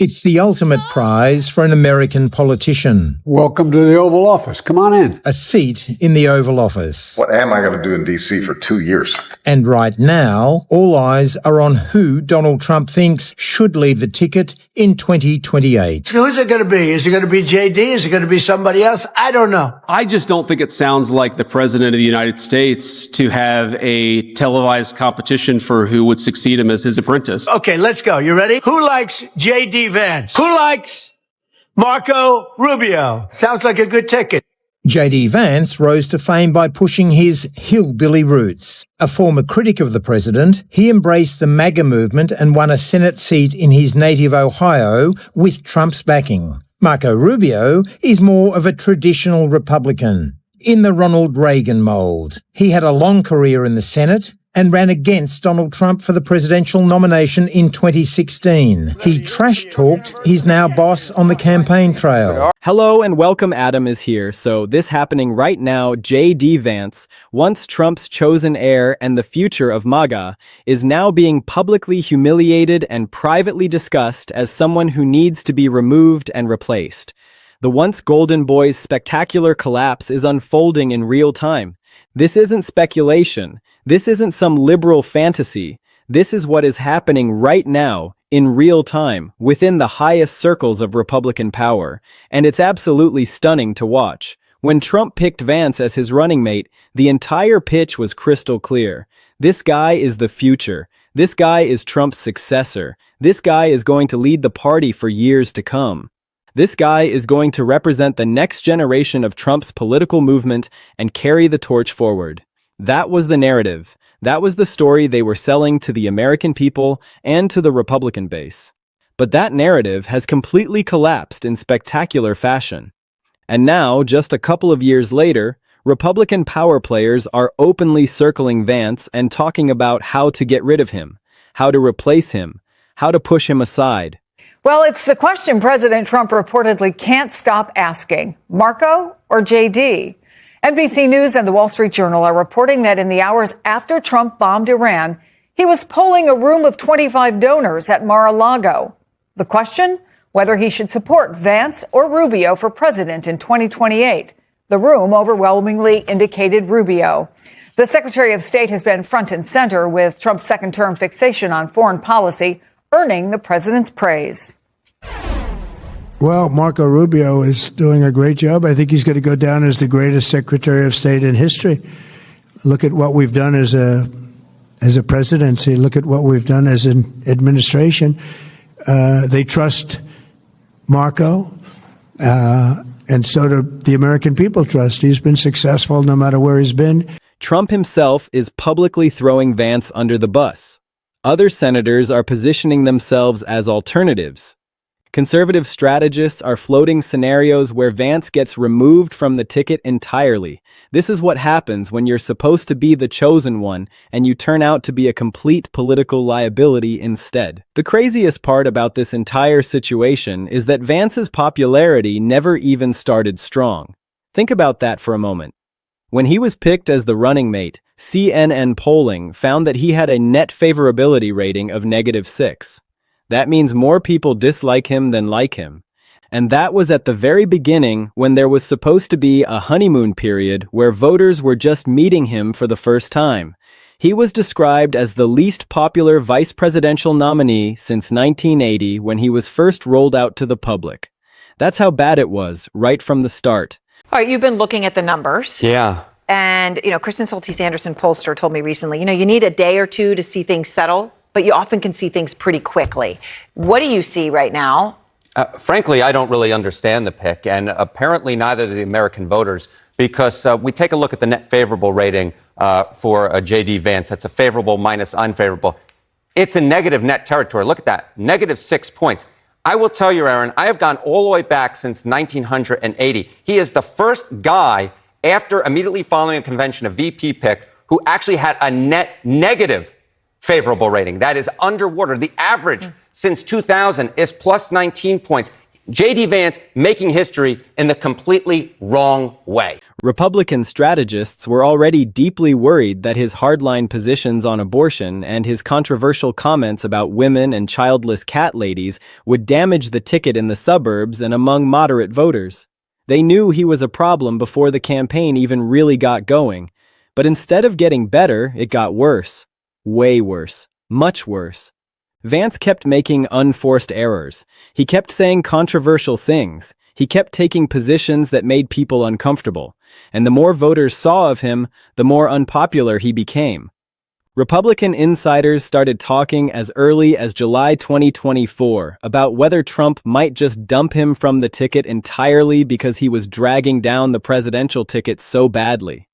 It's the ultimate prize for an American politician. Welcome to the Oval Office. Come on in. A seat in the Oval Office. What am I going to do in D.C. for 2 years? And right now, all eyes are on who Donald Trump thinks should lead the ticket in 2028. Who's it going to be? Is it going to be JD? Is it going to be somebody else? I don't know. I just don't think it sounds like the President of the United States to have a televised competition for who would succeed him as his apprentice. Okay, let's go. You ready? Who likes JD Vance? Who likes Marco Rubio? Sounds like a good ticket. JD Vance rose to fame by pushing his hillbilly roots. A former critic of the president, he embraced the MAGA movement and won a Senate seat in his native Ohio with Trump's backing. Marco Rubio is more of a traditional Republican, in the Ronald Reagan mold. He had a long career in the Senate and ran against Donald Trump for the presidential nomination in 2016. He trash-talked his now boss on the campaign trail. Hello and welcome. Adam is here. So this happening right now, JD Vance, once Trump's chosen heir and the future of MAGA, is now being publicly humiliated and privately discussed as someone who needs to be removed and replaced. The once golden boy's spectacular collapse is unfolding in real time. This isn't speculation. This isn't some liberal fantasy. This is what is happening right now, in real time, within the highest circles of Republican power. And it's absolutely stunning to watch. When Trump picked Vance as his running mate, the entire pitch was crystal clear. This guy is the future. This guy is Trump's successor. This guy is going to lead the party for years to come. This guy is going to represent the next generation of Trump's political movement and carry the torch forward. That was the narrative. That was the story they were selling to the American people and to the Republican base. But that narrative has completely collapsed in spectacular fashion. And now, just a couple of years later, Republican power players are openly circling Vance and talking about how to get rid of him, how to replace him, how to push him aside. Well, it's the question President Trump reportedly can't stop asking. Marco or JD? NBC News and the Wall Street Journal are reporting that in the hours after Trump bombed Iran, he was polling a room of 25 donors at Mar-a-Lago. The question? Whether he should support Vance or Rubio for president in 2028. The room overwhelmingly indicated Rubio. The Secretary of State has been front and center with Trump's second-term fixation on foreign policy, earning the president's praise. Well, Marco Rubio is doing a great job. I think he's going to go down as the greatest Secretary of State in history. Look at what we've done as a presidency. Look at what we've done as an administration. They trust Marco, and so do the American people trust. He's been successful no matter where he's been. Trump himself is publicly throwing Vance under the bus. Other senators are positioning themselves as alternatives. Conservative strategists are floating scenarios where Vance gets removed from the ticket entirely. This is what happens when you're supposed to be the chosen one and you turn out to be a complete political liability instead. The craziest part about this entire situation is that Vance's popularity never even started strong. Think about that for a moment. When he was picked as the running mate, CNN polling found that he had a net favorability rating of -6. That means more people dislike him than like him. And that was at the very beginning when there was supposed to be a honeymoon period where voters were just meeting him for the first time. He was described as the least popular vice presidential nominee since 1980 when he was first rolled out to the public. That's how bad it was, right from the start. All right, you've been looking at the numbers. Yeah. And, Kristen Soltis Anderson pollster told me recently, you need a day or two to see things settle, but you often can see things pretty quickly. What do you see right now? Frankly, I don't really understand the pick, and apparently neither do the American voters, because we take a look at the net favorable rating for J.D. Vance. That's a favorable minus unfavorable. It's a negative net territory. Look at that, -6 points. I will tell you, Aaron, I have gone all the way back since 1980. He is the first guy after immediately following a convention, a VP pick, who actually had a net negative favorable rating. That is underwater. The average since 2000 is plus 19 points. JD Vance making history in the completely wrong way. Republican strategists were already deeply worried that his hardline positions on abortion and his controversial comments about women and childless cat ladies would damage the ticket in the suburbs and among moderate voters. They knew he was a problem before the campaign even really got going. But instead of getting better, it got worse. Way worse. Much worse. Vance kept making unforced errors. He kept saying controversial things. He kept taking positions that made people uncomfortable. And the more voters saw of him, the more unpopular he became. Republican insiders started talking as early as July 2024 about whether Trump might just dump him from the ticket entirely because he was dragging down the presidential ticket so badly.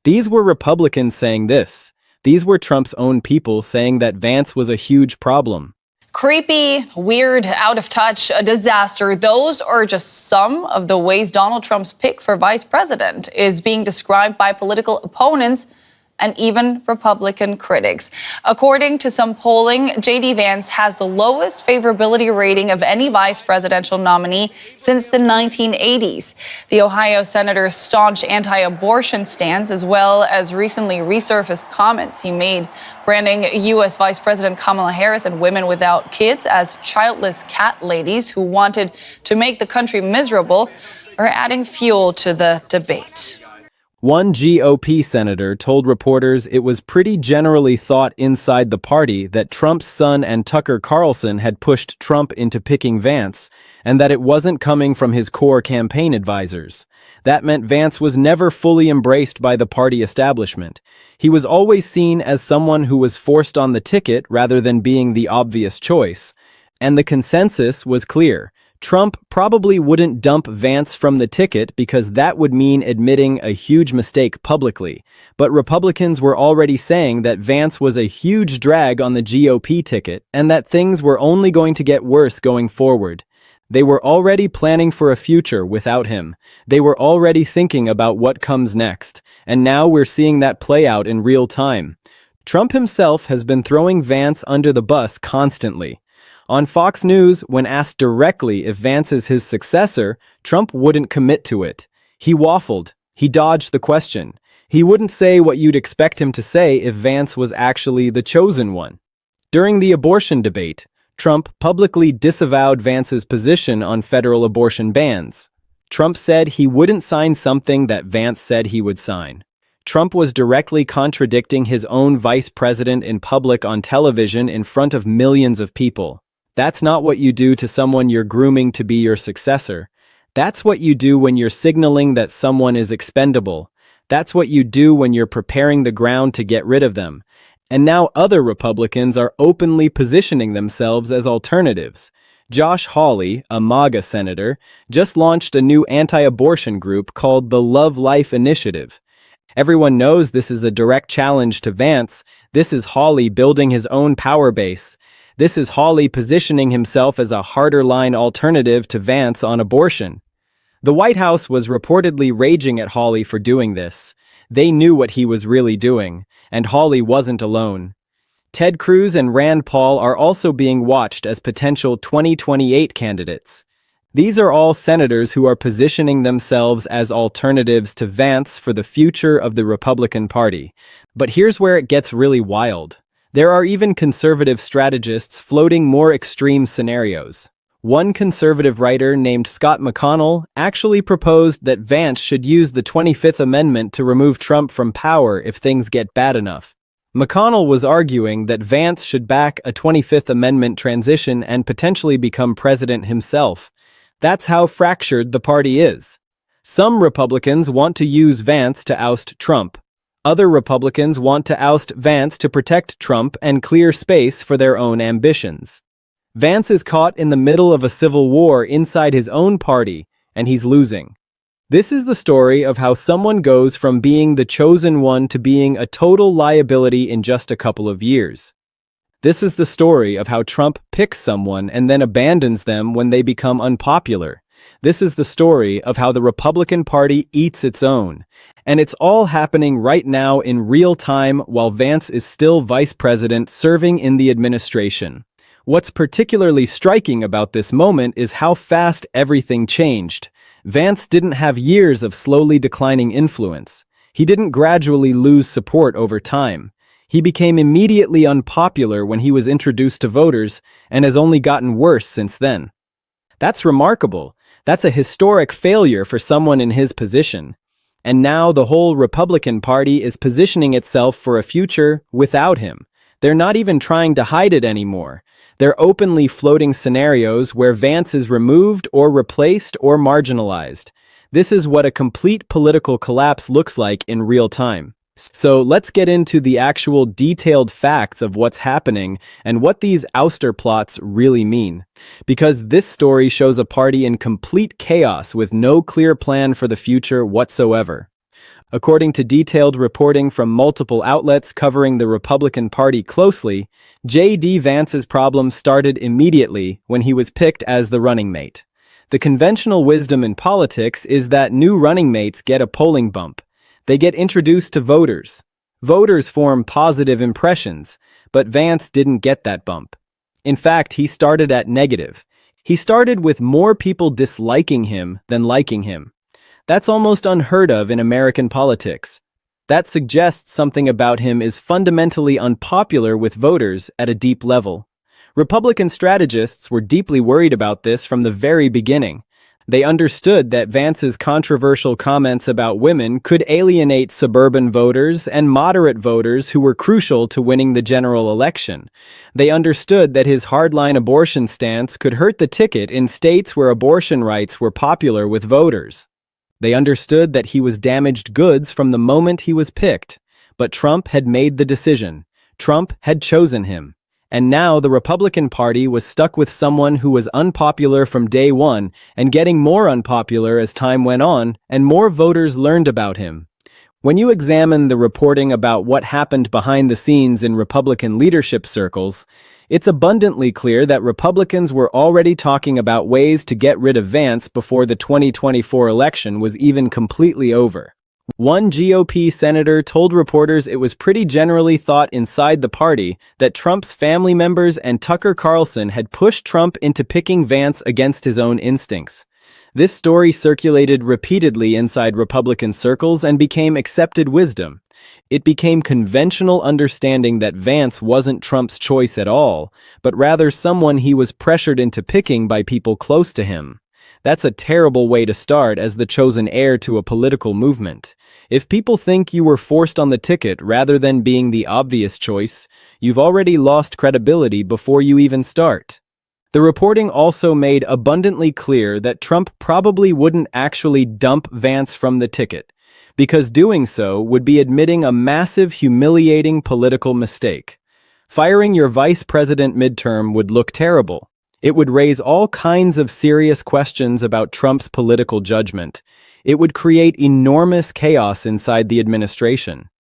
These were Republicans saying this. These were Trump's own people saying that Vance was a huge problem. Creepy, weird, out of touch, a disaster. Those are just some of the ways Donald Trump's pick for vice president is being described by political opponents and even Republican critics. According to some polling, JD Vance has the lowest favorability rating of any vice presidential nominee since the 1980s. The Ohio senator's staunch anti-abortion stance, as well as recently resurfaced comments he made branding U.S. Vice President Kamala Harris and women without kids as childless cat ladies who wanted to make the country miserable, are adding fuel to the debate. One GOP senator told reporters it was pretty generally thought inside the party that Trump's son and Tucker Carlson had pushed Trump into picking Vance, and that it wasn't coming from his core campaign advisors. That meant Vance was never fully embraced by the party establishment. He was always seen as someone who was forced on the ticket rather than being the obvious choice. And the consensus was clear. Trump probably wouldn't dump Vance from the ticket because that would mean admitting a huge mistake publicly. But Republicans were already saying that Vance was a huge drag on the GOP ticket and that things were only going to get worse going forward. They were already planning for a future without him. They were already thinking about what comes next. And now we're seeing that play out in real time. Trump himself has been throwing Vance under the bus constantly. On Fox News, when asked directly if Vance is his successor, Trump wouldn't commit to it. He waffled. He dodged the question. He wouldn't say what you'd expect him to say if Vance was actually the chosen one. During the abortion debate, Trump publicly disavowed Vance's position on federal abortion bans. Trump said he wouldn't sign something that Vance said he would sign. Trump was directly contradicting his own vice president in public on television in front of millions of people. That's not what you do to someone you're grooming to be your successor. That's what you do when you're signaling that someone is expendable. That's what you do when you're preparing the ground to get rid of them. And now other Republicans are openly positioning themselves as alternatives. Josh Hawley, a MAGA senator, just launched a new anti-abortion group called the Love Life Initiative. Everyone knows this is a direct challenge to Vance. This is Hawley building his own power base. This is Hawley positioning himself as a harder-line alternative to Vance on abortion. The White House was reportedly raging at Hawley for doing this. They knew what he was really doing, and Hawley wasn't alone. Ted Cruz and Rand Paul are also being watched as potential 2028 candidates. These are all senators who are positioning themselves as alternatives to Vance for the future of the Republican Party. But here's where it gets really wild. There are even conservative strategists floating more extreme scenarios. One conservative writer named Scott McConnell actually proposed that Vance should use the 25th Amendment to remove Trump from power if things get bad enough. McConnell was arguing that Vance should back a 25th Amendment transition and potentially become president himself. That's how fractured the party is. Some Republicans want to use Vance to oust Trump. Other Republicans want to oust Vance to protect Trump and clear space for their own ambitions. Vance is caught in the middle of a civil war inside his own party, and he's losing. This is the story of how someone goes from being the chosen one to being a total liability in just a couple of years. This is the story of how Trump picks someone and then abandons them when they become unpopular. This is the story of how the Republican Party eats its own. And it's all happening right now in real time while Vance is still vice president serving in the administration. What's particularly striking about this moment is how fast everything changed. Vance didn't have years of slowly declining influence. He didn't gradually lose support over time. He became immediately unpopular when he was introduced to voters and has only gotten worse since then. That's remarkable. That's a historic failure for someone in his position. And now the whole Republican Party is positioning itself for a future without him. They're not even trying to hide it anymore. They're openly floating scenarios where Vance is removed or replaced or marginalized. This is what a complete political collapse looks like in real time. So let's get into the actual detailed facts of what's happening and what these ouster plots really mean. Because this story shows a party in complete chaos with no clear plan for the future whatsoever. According to detailed reporting from multiple outlets covering the Republican Party closely, JD Vance's problems started immediately when he was picked as the running mate. The conventional wisdom in politics is that new running mates get a polling bump. They get introduced to voters. Voters form positive impressions, but Vance didn't get that bump. In fact, he started at negative. He started with more people disliking him than liking him. That's almost unheard of in American politics. That suggests something about him is fundamentally unpopular with voters at a deep level. Republican strategists were deeply worried about this from the very beginning. They understood that Vance's controversial comments about women could alienate suburban voters and moderate voters who were crucial to winning the general election. They understood that his hardline abortion stance could hurt the ticket in states where abortion rights were popular with voters. They understood that he was damaged goods from the moment he was picked. But Trump had made the decision. Trump had chosen him. And now the Republican Party was stuck with someone who was unpopular from day one and getting more unpopular as time went on and more voters learned about him. When you examine the reporting about what happened behind the scenes in Republican leadership circles, it's abundantly clear that Republicans were already talking about ways to get rid of Vance before the 2024 election was even completely over. One GOP senator told reporters it was pretty generally thought inside the party that Trump's family members and Tucker Carlson had pushed Trump into picking Vance against his own instincts. This story circulated repeatedly inside Republican circles and became accepted wisdom. It became conventional understanding that Vance wasn't Trump's choice at all, but rather someone he was pressured into picking by people close to him. That's a terrible way to start as the chosen heir to a political movement. If people think you were forced on the ticket rather than being the obvious choice, you've already lost credibility before you even start. The reporting also made abundantly clear that Trump probably wouldn't actually dump Vance from the ticket, because doing so would be admitting a massive, humiliating political mistake. Firing your vice president midterm would look terrible. It would raise all kinds of serious questions about Trump's political judgment. It would create enormous chaos inside the administration.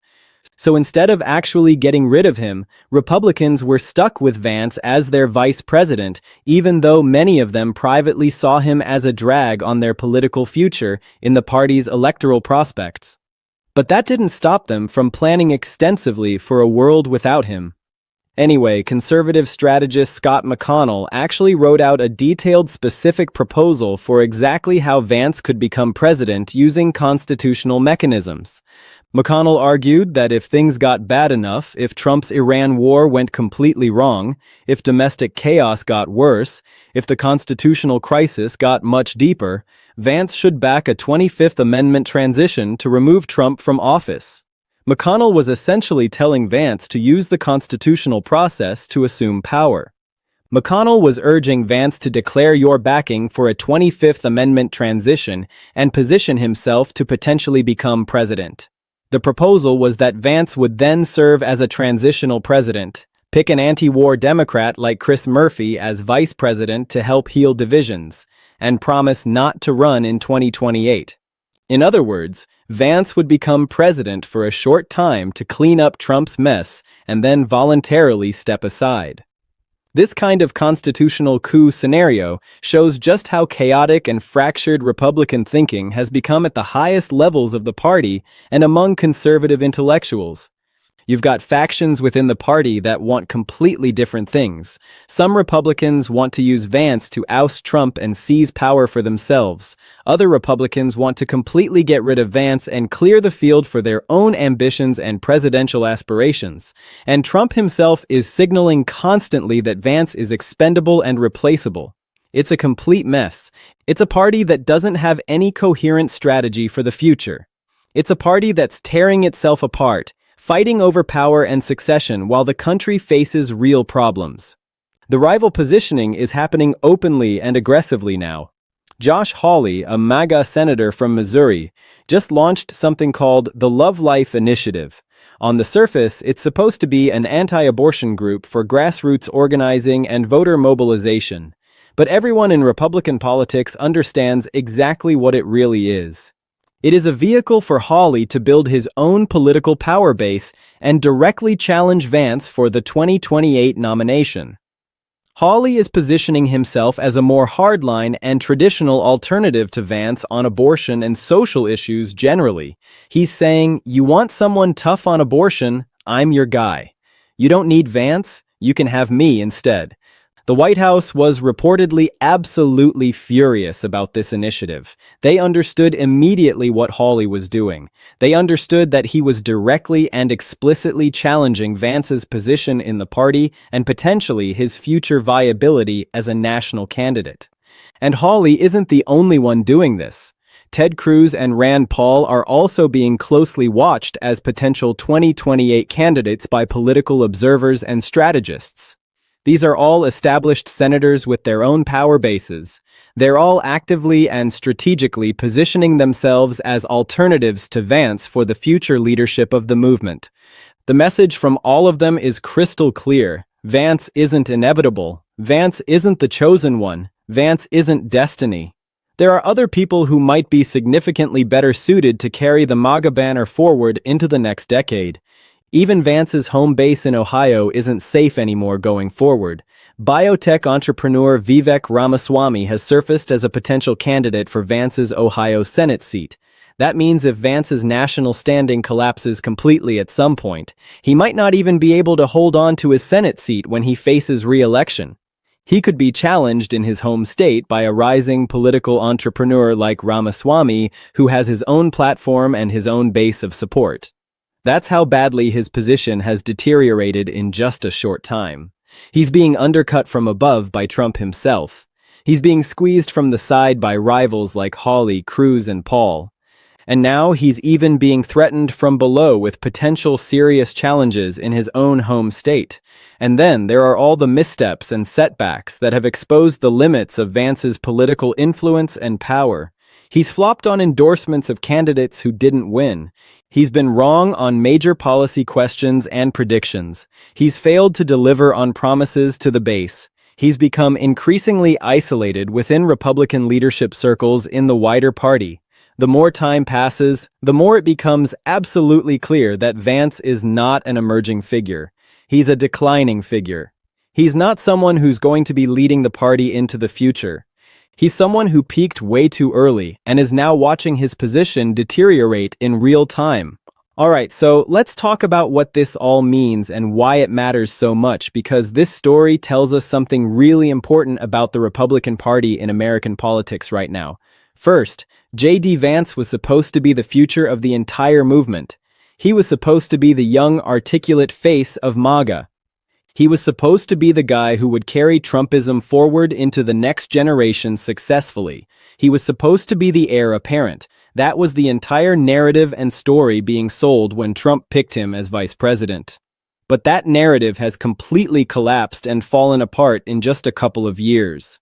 So instead of actually getting rid of him, Republicans were stuck with Vance as their vice president, even though many of them privately saw him as a drag on their political future in the party's electoral prospects. But that didn't stop them from planning extensively for a world without him. Anyway, conservative strategist Scott McConnell actually wrote out a detailed specific proposal for exactly how Vance could become president using constitutional mechanisms. McConnell argued that if things got bad enough, if Trump's Iran war went completely wrong, if domestic chaos got worse, if the constitutional crisis got much deeper, Vance should back a 25th Amendment transition to remove Trump from office. McConnell was essentially telling Vance to use the constitutional process to assume power. McConnell was urging Vance to declare your backing for a 25th Amendment transition and position himself to potentially become president. The proposal was that Vance would then serve as a transitional president, pick an anti-war Democrat like Chris Murphy as vice president to help heal divisions, and promise not to run in 2028. In other words, Vance would become president for a short time to clean up Trump's mess and then voluntarily step aside. This kind of constitutional coup scenario shows just how chaotic and fractured Republican thinking has become at the highest levels of the party and among conservative intellectuals. You've got factions within the party that want completely different things. Some Republicans want to use Vance to oust Trump and seize power for themselves. Other Republicans want to completely get rid of Vance and clear the field for their own ambitions and presidential aspirations. And Trump himself is signaling constantly that Vance is expendable and replaceable. It's a complete mess. It's a party that doesn't have any coherent strategy for the future. It's a party that's tearing itself apart, fighting over power and succession while the country faces real problems. The rival positioning is happening openly and aggressively now. Josh Hawley, a MAGA senator from Missouri, just launched something called the Love Life Initiative. On the surface, it's supposed to be an anti-abortion group for grassroots organizing and voter mobilization. But everyone in Republican politics understands exactly what it really is. It is a vehicle for Hawley to build his own political power base and directly challenge Vance for the 2028 nomination. Hawley is positioning himself as a more hardline and traditional alternative to Vance on abortion and social issues generally. He's saying, you want someone tough on abortion, I'm your guy. You don't need Vance, you can have me instead. The White House was reportedly absolutely furious about this initiative. They understood immediately what Hawley was doing. They understood that he was directly and explicitly challenging Vance's position in the party and potentially his future viability as a national candidate. And Hawley isn't the only one doing this. Ted Cruz and Rand Paul are also being closely watched as potential 2028 candidates by political observers and strategists. These are all established senators with their own power bases. They're all actively and strategically positioning themselves as alternatives to Vance for the future leadership of the movement. The message from all of them is crystal clear. Vance isn't inevitable. Vance isn't the chosen one. Vance isn't destiny. There are other people who might be significantly better suited to carry the MAGA banner forward into the next decade. Even Vance's home base in Ohio isn't safe anymore going forward. Biotech entrepreneur Vivek Ramaswamy has surfaced as a potential candidate for Vance's Ohio Senate seat. That means if Vance's national standing collapses completely at some point, he might not even be able to hold on to his Senate seat when he faces re-election. He could be challenged in his home state by a rising political entrepreneur like Ramaswamy, who has his own platform and his own base of support. That's how badly his position has deteriorated in just a short time. He's being undercut from above by Trump himself. He's being squeezed from the side by rivals like Hawley, Cruz, and Paul. And now he's even being threatened from below with potential serious challenges in his own home state. And then there are all the missteps and setbacks that have exposed the limits of Vance's political influence and power. He's flopped on endorsements of candidates who didn't win. He's been wrong on major policy questions and predictions. He's failed to deliver on promises to the base. He's become increasingly isolated within Republican leadership circles in the wider party. The more time passes, the more it becomes absolutely clear that Vance is not an emerging figure. He's a declining figure. He's not someone who's going to be leading the party into the future. He's someone who peaked way too early and is now watching his position deteriorate in real time. Alright, so let's talk about what this all means and why it matters so much, because this story tells us something really important about the Republican Party in American politics right now. First, JD Vance was supposed to be the future of the entire movement. He was supposed to be the young, articulate face of MAGA. He was supposed to be the guy who would carry Trumpism forward into the next generation successfully. He was supposed to be the heir apparent. That was the entire narrative and story being sold when Trump picked him as vice president. But that narrative has completely collapsed and fallen apart in just a couple of years.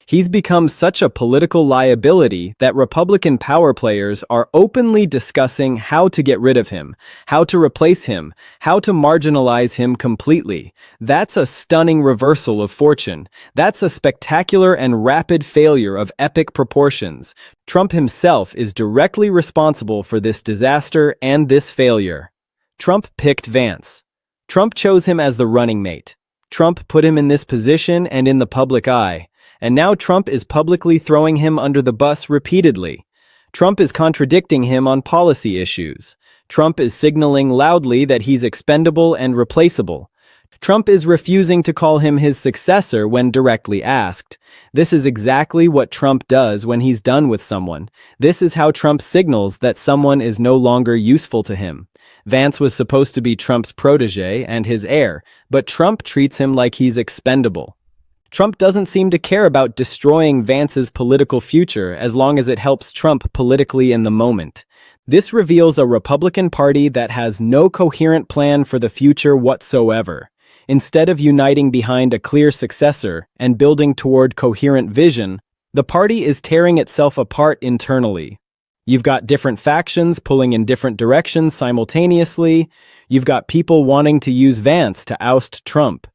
He's become such a political liability that Republican power players are openly discussing how to get rid of him, how to replace him, how to marginalize him completely. That's a stunning reversal of fortune. That's a spectacular and rapid failure of epic proportions. Trump himself is directly responsible for this disaster and this failure. Trump picked Vance. Trump chose him as the running mate. Trump put him in this position and in the public eye. And now Trump is publicly throwing him under the bus repeatedly. Trump is contradicting him on policy issues. Trump is signaling loudly that he's expendable and replaceable. Trump is refusing to call him his successor when directly asked. This is exactly what Trump does when he's done with someone. This is how Trump signals that someone is no longer useful to him. Vance was supposed to be Trump's protege and his heir, but Trump treats him like he's expendable. Trump doesn't seem to care about destroying Vance's political future as long as it helps Trump politically in the moment. This reveals a Republican Party that has no coherent plan for the future whatsoever. Instead of uniting behind a clear successor and building toward coherent vision, the party is tearing itself apart internally. You've got different factions pulling in different directions simultaneously. You've got people wanting to use Vance to oust Trump.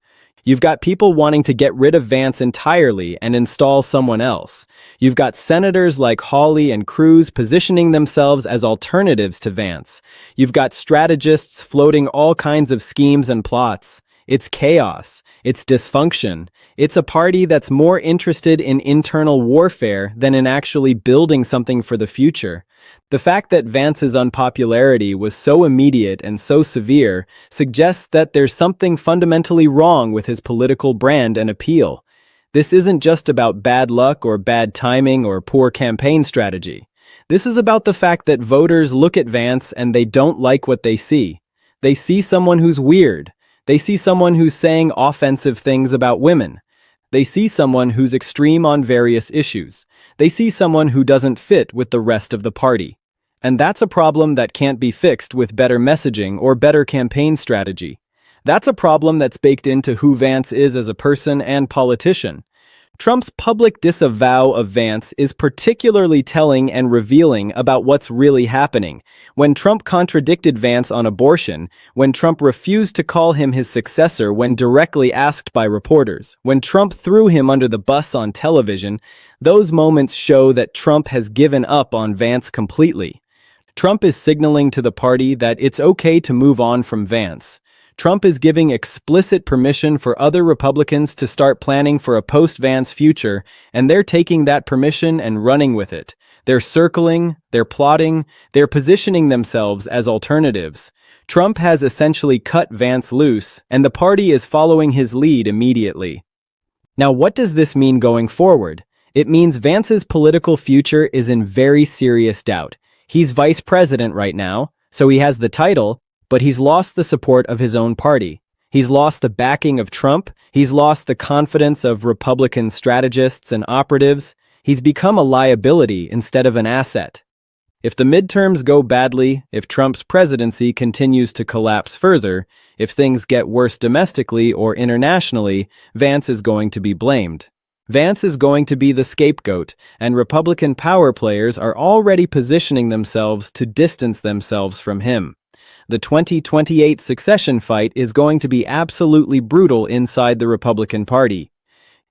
You've got people wanting to get rid of Vance entirely and install someone else. You've got senators like Hawley and Cruz positioning themselves as alternatives to Vance. You've got strategists floating all kinds of schemes and plots. It's chaos. It's dysfunction. It's a party that's more interested in internal warfare than in actually building something for the future. The fact that Vance's unpopularity was so immediate and so severe suggests that there's something fundamentally wrong with his political brand and appeal. This isn't just about bad luck or bad timing or poor campaign strategy. This is about the fact that voters look at Vance and they don't like what they see. They see someone who's weird. They see someone who's saying offensive things about women. They see someone who's extreme on various issues. They see someone who doesn't fit with the rest of the party. And that's a problem that can't be fixed with better messaging or better campaign strategy. That's a problem that's baked into who Vance is as a person and politician. Trump's public disavowal of Vance is particularly telling and revealing about what's really happening. When Trump contradicted Vance on abortion, when Trump refused to call him his successor when directly asked by reporters, when Trump threw him under the bus on television, those moments show that Trump has given up on Vance completely. Trump is signaling to the party that it's okay to move on from Vance. Trump is giving explicit permission for other Republicans to start planning for a post-Vance future, and they're taking that permission and running with it. They're circling, they're plotting, they're positioning themselves as alternatives. Trump has essentially cut Vance loose, and the party is following his lead immediately. Now, what does this mean going forward? It means Vance's political future is in very serious doubt. He's vice president right now, so he has the title, but he's lost the support of his own party. He's lost the backing of Trump. He's lost the confidence of Republican strategists and operatives. He's become a liability instead of an asset. If the midterms go badly, if Trump's presidency continues to collapse further, if things get worse domestically or internationally, Vance is going to be blamed. Vance is going to be the scapegoat, and Republican power players are already positioning themselves to distance themselves from him. The 2028 succession fight is going to be absolutely brutal inside the Republican Party.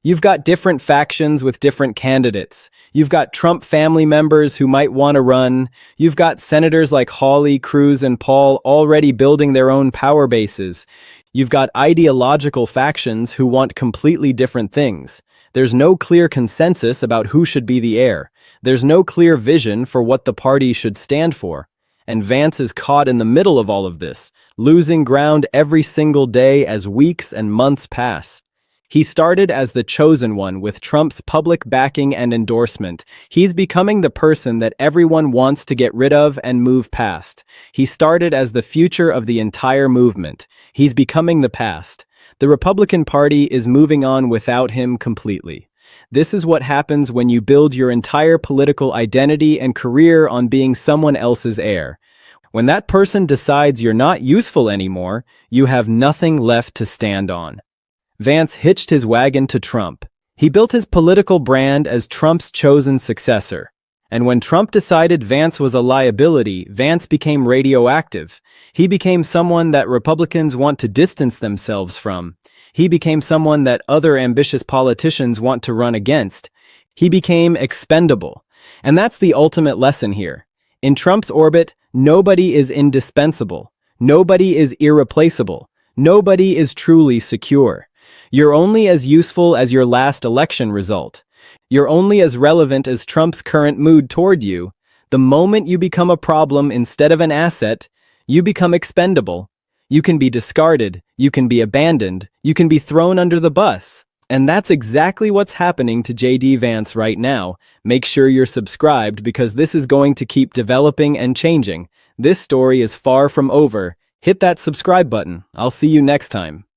You've got different factions with different candidates. You've got Trump family members who might want to run. You've got senators like Hawley, Cruz, and Paul already building their own power bases. You've got ideological factions who want completely different things. There's no clear consensus about who should be the heir. There's no clear vision for what the party should stand for. And Vance is caught in the middle of all of this, losing ground every single day as weeks and months pass. He started as the chosen one with Trump's public backing and endorsement. He's becoming the person that everyone wants to get rid of and move past. He started as the future of the entire movement. He's becoming the past. The Republican Party is moving on without him completely. This is what happens when you build your entire political identity and career on being someone else's heir. When that person decides you're not useful anymore, you have nothing left to stand on. Vance hitched his wagon to Trump. He built his political brand as Trump's chosen successor. And when Trump decided Vance was a liability, Vance became radioactive. He became someone that Republicans want to distance themselves from. He became someone that other ambitious politicians want to run against. He became expendable. And that's the ultimate lesson here. In Trump's orbit, nobody is indispensable. Nobody is irreplaceable. Nobody is truly secure. You're only as useful as your last election result. You're only as relevant as Trump's current mood toward you. The moment you become a problem instead of an asset, You become expendable. You can be discarded, you can be abandoned, you can be thrown under the bus. And that's exactly what's happening to JD Vance right now. Make sure you're subscribed because this is going to keep developing and changing. This story is far from over. Hit that subscribe button. I'll see you next time.